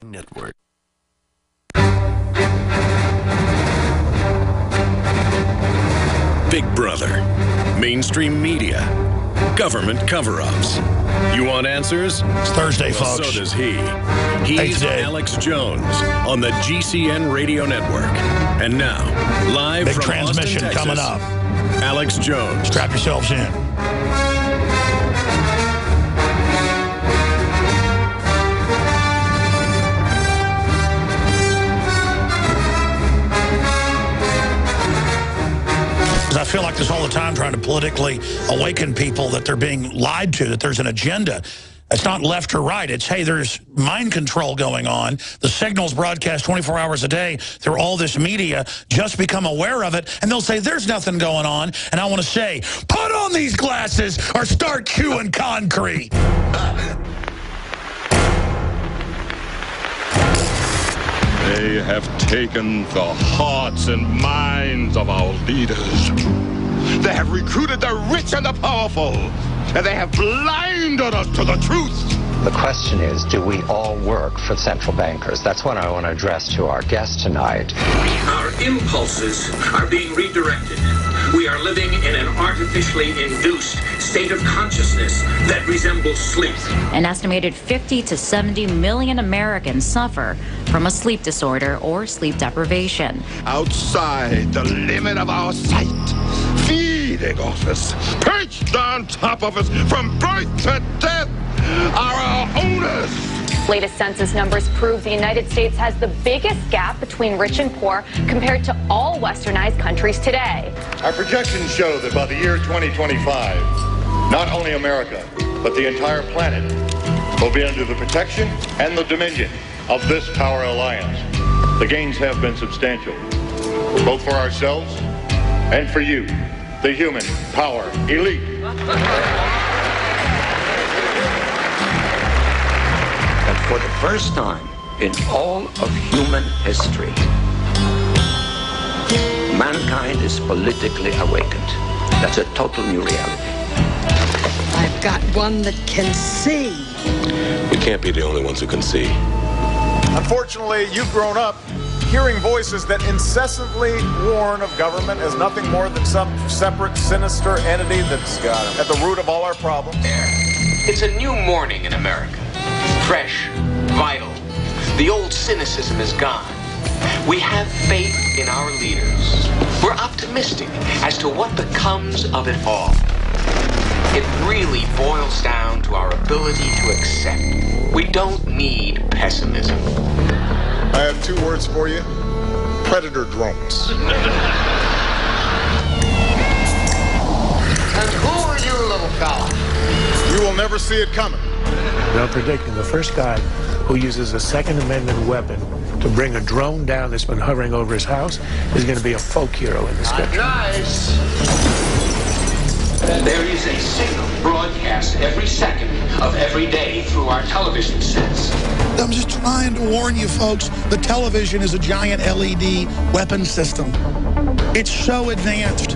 Network. Big Brother, mainstream media, government cover-ups. You want answers? It's Thursday, Well, folks. so does he. He's Alex Jones on the GCN Radio Network. And now, live Big from transmission Austin, Texas, coming up. Alex Jones. Strap yourselves in. I feel like this all the time, trying to politically awaken people that they're being lied to, that there's an agenda. It's not left or right. It's, hey, there's mind control going on. The signal's broadcast 24 hours a day through all this media. Just become aware of it, and they'll say, there's nothing going on. And I want to say, put on these glasses or start chewing concrete. They have taken the hearts and minds of our leaders. They have recruited the rich and the powerful, and they have blinded us to the truth. The question is, do we all work for central bankers? That's what I want to address to our guest tonight. Our impulses are being redirected. We are living in an artificially induced state of consciousness that resembles sleep. An estimated 50 to 70 million Americans suffer from a sleep disorder or sleep deprivation. Outside the limit of our sight, feeding off us, perched on top of us from birth to death, are our owners. Latest census numbers prove the United States has the biggest gap between rich and poor compared to all westernized countries today. Our projections show that by the year 2025, not only America, but the entire planet will be under the protection and the dominion of this power alliance. The gains have been substantial, both for ourselves and for you, the human power elite. And for the first time in all of human history, mankind is politically awakened. That's a total new reality. I've got one that can see. We can't be the only ones who can see. Unfortunately, you've grown up hearing voices that incessantly warn of government as nothing more than some separate, sinister entity that's at the root of all our problems. It's a new morning in America. Fresh, vital. The old cynicism is gone. We have faith in our leaders. We're optimistic as to what becomes of it all. It really boils down to our ability to accept. We don't need pessimism. I have two words for you. Predator drones. And who are you, little fella? You will never see it coming. I'm predicting the first guy who uses a Second Amendment weapon to bring a drone down that's been hovering over his house is going to be a folk hero in this country. Nice. There is a signal broadcast every second of every day through our television sets. I'm just trying to warn you folks, the television is a giant LED weapon system. It's so advanced.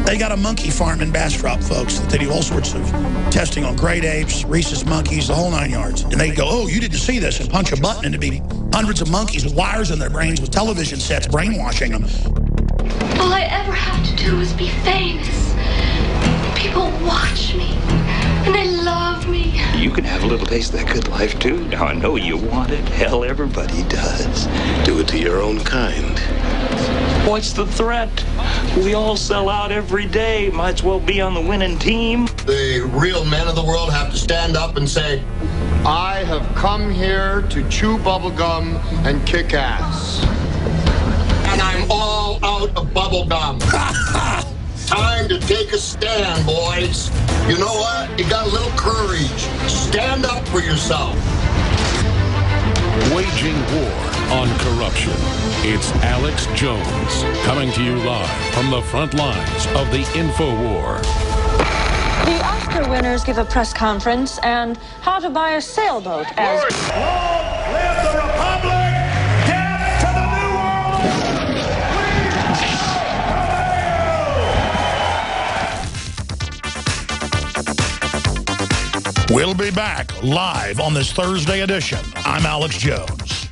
They got a monkey farm in Bastrop, folks, that they do all sorts of testing on great apes, rhesus monkeys, the whole 9 yards. And they go, oh, you didn't see this, and punch a button, and it'd be hundreds of monkeys with wires in their brains with television sets brainwashing them. All I ever have to do is be famous. People watch me, and they love me. You can have a little taste of that good life, too. Now, I know you want it. Hell, everybody does. Do it to your own kind. What's the threat? We all sell out every day. Might as well be on the winning team. The real men of the world have to stand up and say, I have come here to chew bubblegum and kick ass. And I'm all out of bubblegum. Time to take a stand, boys. You know what? You got a little courage. Stand up for yourself. Waging war on corruption. It's Alex Jones coming to you live from the front lines of the InfoWar. The Oscar winners give a press conference and how to buy a sailboat as... Long live the Republic! Death to the New Will be back live on this Thursday edition. I'm Alex Jones.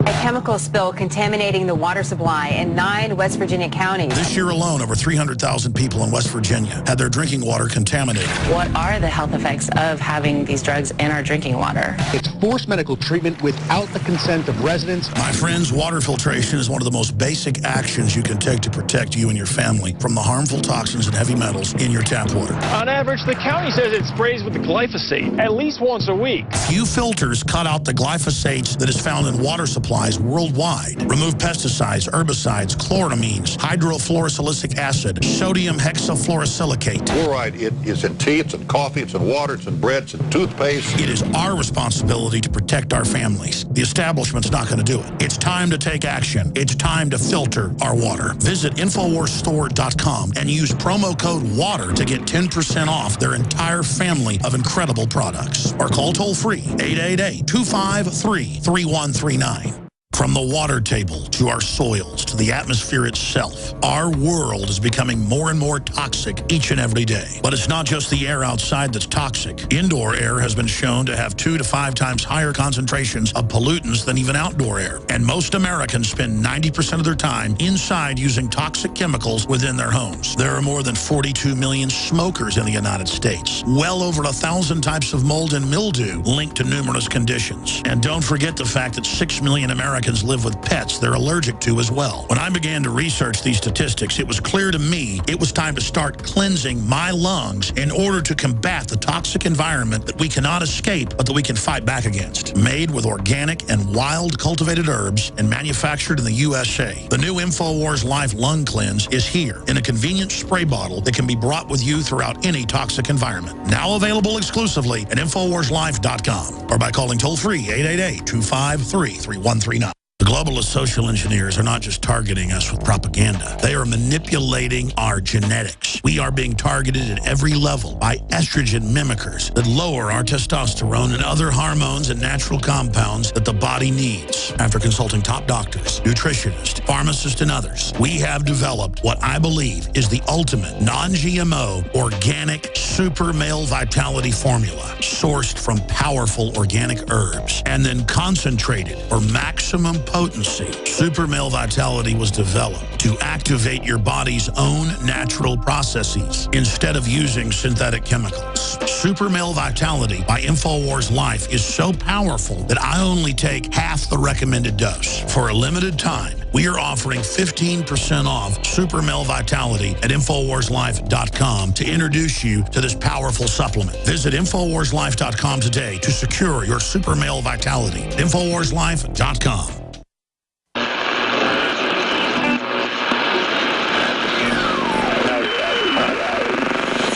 A chemical spill contaminating the water supply in 9 West Virginia counties. This year alone, over 300,000 people in West Virginia had their drinking water contaminated. What are the health effects of having these drugs in our drinking water? It's forced medical treatment without the consent of residents. My friends, water filtration is one of the most basic actions you can take to protect you and your family from the harmful toxins and heavy metals in your tap water. On average, the county says it sprays with the glyphosate at least once a week. Few filters cut out the glyphosate that is found in water supplies worldwide. Remove pesticides, herbicides, chloramines, hydrofluorosilicic acid, sodium hexafluorosilicate. Fluoride, it is in tea, it's in coffee, it's in water, it's in bread, it's in toothpaste. It is our responsibility to protect our families. The establishment's not going to do it. It's time to take action. It's time to filter our water. Visit InfoWarsStore.com and use promo code WATER to get 10% off their entire family of incredible products. Or call toll-free 888-253-3139. From the water table to our soils to the atmosphere itself, our world is becoming more and more toxic each and every day. But it's not just the air outside that's toxic. Indoor air has been shown to have 2 to 5 times higher concentrations of pollutants than even outdoor air. And most Americans spend 90% of their time inside using toxic chemicals within their homes. There are more than 42 million smokers in the United States. Well over 1,000 types of mold and mildew linked to numerous conditions. And don't forget the fact that 6 million Americans live with pets they're allergic to as well. When I began to research these statistics, it was clear to me it was time to start cleansing my lungs in order to combat the toxic environment that we cannot escape, but that we can fight back against. Made with organic and wild cultivated herbs and manufactured in the USA, the new InfoWars Life Lung Cleanse is here in a convenient spray bottle that can be brought with you throughout any toxic environment. Now available exclusively at InfoWarsLife.com or by calling toll-free 888-253-3139. The globalist social engineers are not just targeting us with propaganda. They are manipulating our genetics. We are being targeted at every level by estrogen mimickers that lower our testosterone and other hormones and natural compounds that the body needs. After consulting top doctors, nutritionists, pharmacists, and others, we have developed what I believe is the ultimate non-GMO organic super male vitality formula sourced from powerful organic herbs and then concentrated for maximum potency. Super Male Vitality was developed to activate your body's own natural processes instead of using synthetic chemicals. Super Male Vitality by InfoWars Life is so powerful that I only take half the recommended dose. For a limited time, we are offering 15% off Super Male Vitality at InfoWarsLife.com to introduce you to this powerful supplement. Visit InfoWarsLife.com today to secure your Super Male Vitality. InfoWarsLife.com.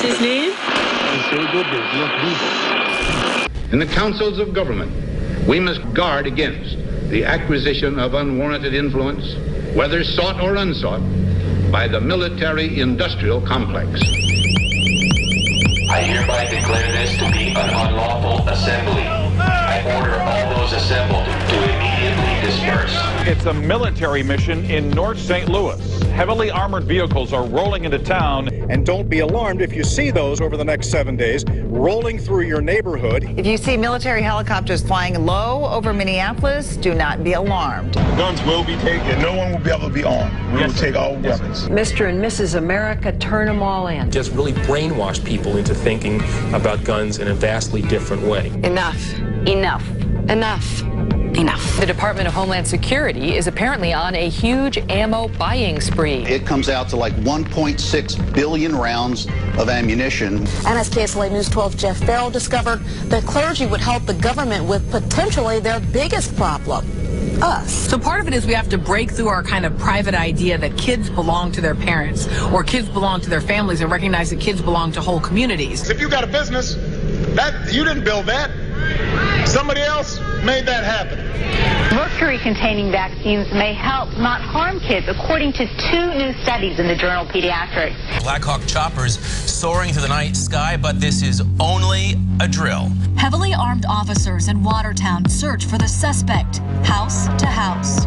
His name? In the councils of government, we must guard against the acquisition of unwarranted influence, whether sought or unsought, by the military-industrial complex. I hereby declare this to be an unlawful assembly. I order all those assembled to immediately disperse. It's a military mission in North St. Louis. Heavily armored vehicles are rolling into town. And don't be alarmed if you see those over the next 7 days rolling through your neighborhood. If you see military helicopters flying low over Minneapolis, do not be alarmed. Guns will be taken. No one will be able to be armed. We will take all weapons. Mr. and Mrs. America, turn them all in. Just really brainwash people into thinking about guns in a vastly different way. Enough. Enough. Enough. Enough. The Department of Homeland Security is apparently on a huge ammo buying spree. It comes out to like 1.6 billion rounds of ammunition. And as KSLA News 12 Jeff Farrell discovered, the clergy would help the government with potentially their biggest problem. Us. So part of it is we have to break through our kind of private idea that kids belong to their parents or kids belong to their families and recognize that kids belong to whole communities. If you got a business, that you didn't build that. Somebody else made that happen. Mercury-containing vaccines may help, not harm kids, according to 2 new studies in the journal Pediatrics. Black Hawk choppers soaring through the night sky, but this is only a drill. Heavily armed officers in Watertown search for the suspect, house to house.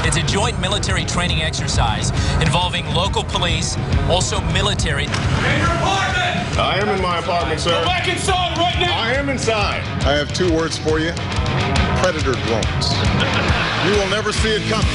It's a joint military training exercise involving local police, also military. In your apartment! I am in my apartment, sir. Go back inside right now! I am inside. I have 2 words for you. Predator drones. You will never see it coming.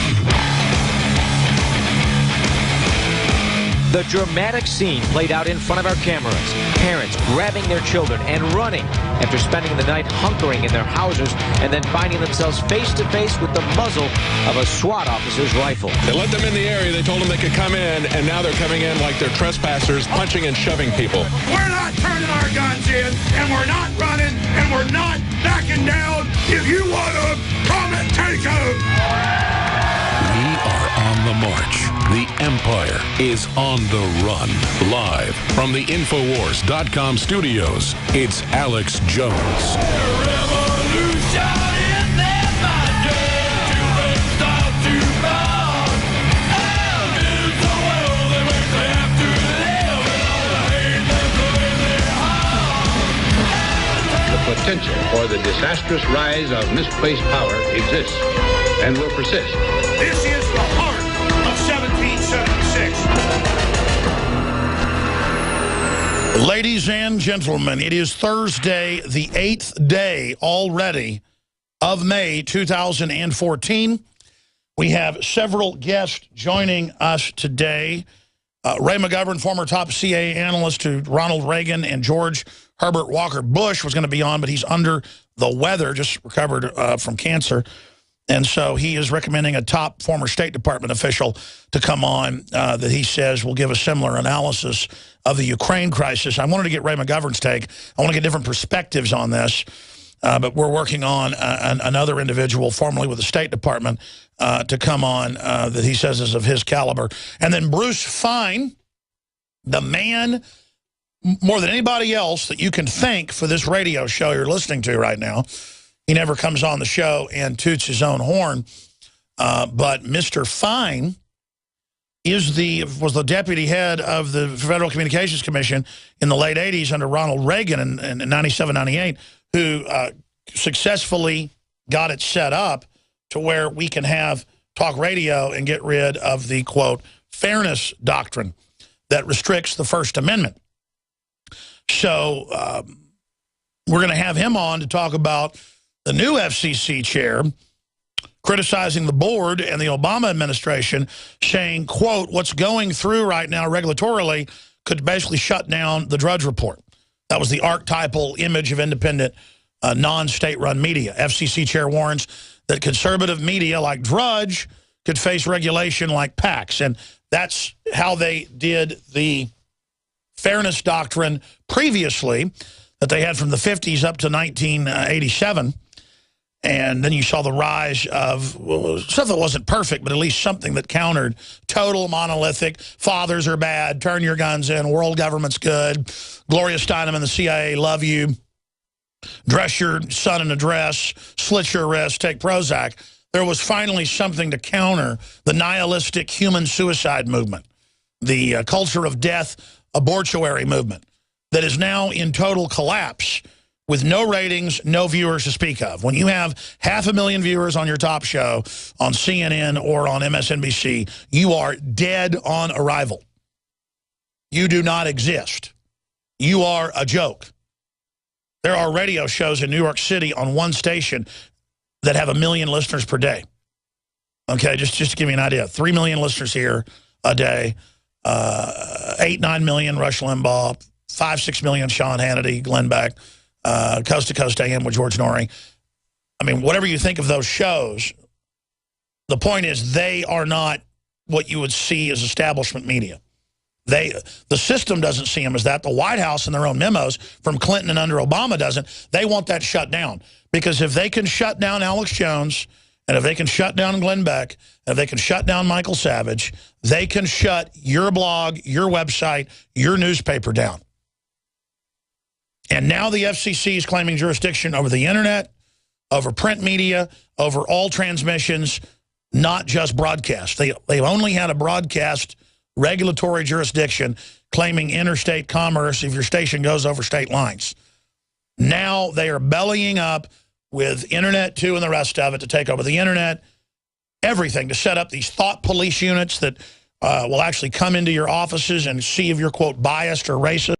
The dramatic scene played out in front of our cameras. Parents grabbing their children and running after spending the night hunkering in their houses and then finding themselves face to face with the muzzle of a SWAT officer's rifle. They let them in the area. They told them they could come in, and now they're coming in like they're trespassers, punching and shoving people. We're not turning our guns in, and we're not running, and we're not backing down. If you want them, come and take them. We are on the march. The Empire is on the run. Live from the Infowars.com studios, it's Alex Jones. The potential for the disastrous rise of misplaced power exists and will persist. This is the heart of 1776. Ladies and gentlemen, it is Thursday, the 8th day already of May 2014. We have several guests joining us today. Ray McGovern, former top CIA analyst to Ronald Reagan and George Herbert Walker Bush, was going to be on, but he's under the weather, just recovered from cancer. And so he is recommending a top former State Department official to come on that he says will give a similar analysis of the Ukraine crisis. I wanted to get Ray McGovern's take. I want to get different perspectives on this. But we're working on another individual formerly with the State Department to come on that he says is of his caliber. And then Bruce Fein, the man more than anybody else that you can thank for this radio show you're listening to right now. He never comes on the show and toots his own horn. But Mr. Fein was the deputy head of the Federal Communications Commission in the late 80s under Ronald Reagan in 97, 98, who successfully got it set up to where we can have talk radio and get rid of the, quote, fairness doctrine that restricts the First Amendment. So we're going to have him on to talk about the new FCC chair criticizing the board and the Obama administration, saying, quote, what's going through right now regulatorily could basically shut down the Drudge Report. That was the archetypal image of independent non-state-run media. FCC chair warns that conservative media like Drudge could face regulation like PACs. And that's how they did the fairness doctrine previously that they had from the 50s up to 1987. And then you saw the rise of stuff that wasn't perfect, but at least something that countered total monolithic, fathers are bad, turn your guns in, world government's good, Gloria Steinem and the CIA love you, dress your son in a dress, slit your wrist, take Prozac. There was finally something to counter the nihilistic human suicide movement, the culture of death abortuary movement that is now in total collapse with no ratings, no viewers to speak of. When you have 500,000 viewers on your top show on CNN or on MSNBC, you are dead on arrival. You do not exist. You are a joke. There are radio shows in New York City on one station that have 1 million listeners per day. Okay, just to give you an idea. 3 million listeners here a day. 8, 9 million Rush Limbaugh. 5, 6 million Sean Hannity, Glenn Beck. Coast to Coast AM with George Noory. I mean, whatever you think of those shows, the point is they are not what you would see as establishment media. The system doesn't see them as that. The White House in their own memos from Clinton and under Obama doesn't. They want that shut down. Because if they can shut down Alex Jones, and if they can shut down Glenn Beck, and if they can shut down Michael Savage, they can shut your blog, your website, your newspaper down. And now the FCC is claiming jurisdiction over the internet, over print media, over all transmissions, not just broadcast. They've only had a broadcast regulatory jurisdiction claiming interstate commerce if your station goes over state lines. Now they are bellying up with Internet 2 and the rest of it to take over the internet. everything to set up these thought police units that will actually come into your offices and see if you're, quote, biased or racist.